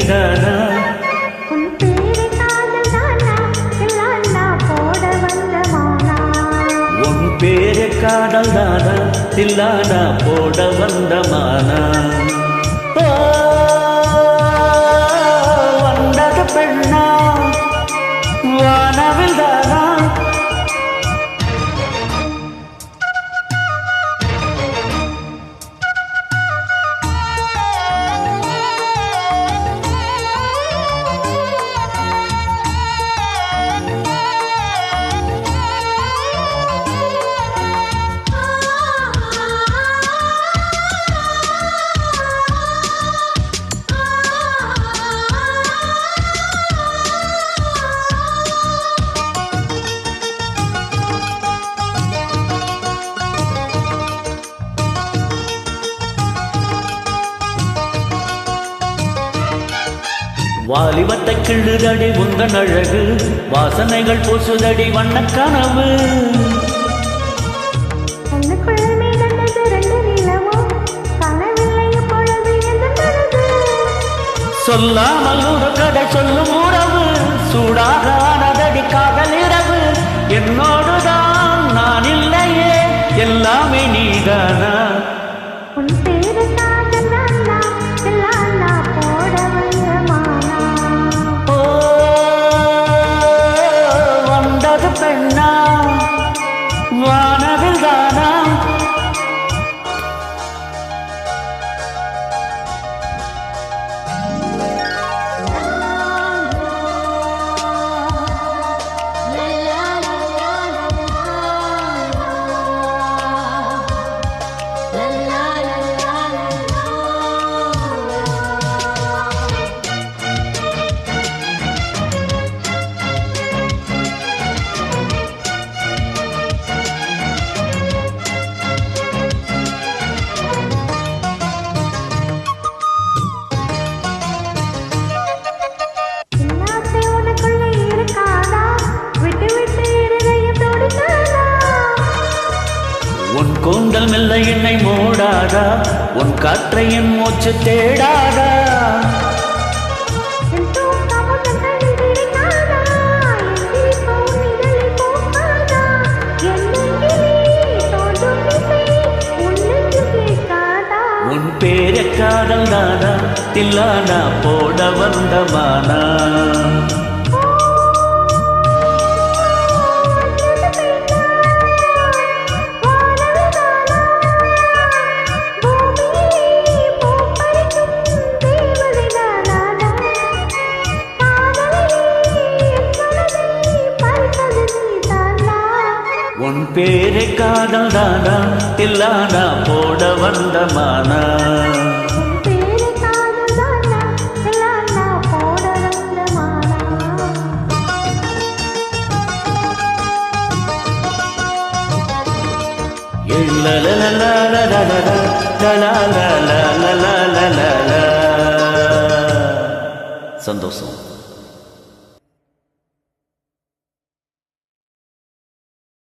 நீதானா? உன் பேரை காதல் தானா தில்லானா போட வந்த மானா? உன் பேரை காதல் தானா தில்லானா போட வந்த மானா? வந்தது பெண்ணா வானவில் தானா? வாலிபத்தை கிள்ளுதடி உந்தன் அழகு, வாசனைகள் பூசுதடி வண்ணக் கனவு. சொல்லாமல் ஒரு கதை சொல்லும் உறவு, சூடாக ஆனதடி காதல் இரவு. என்னோடுதான் நான் இல்லையே எல்லாமே நீதானா? பெண்ணா வானவில் தானா? உன் கூந்தல் மெல்ல என்னை மூடாதா? உன் காற்றை என் மூச்சு தேடாதா? உன் பேரை காதல் தானா தில்லானா போட வந்த மானா? உன் பேரை காதல் தானா தில்லானா போட வந்த மானா? சந்தோஷம்.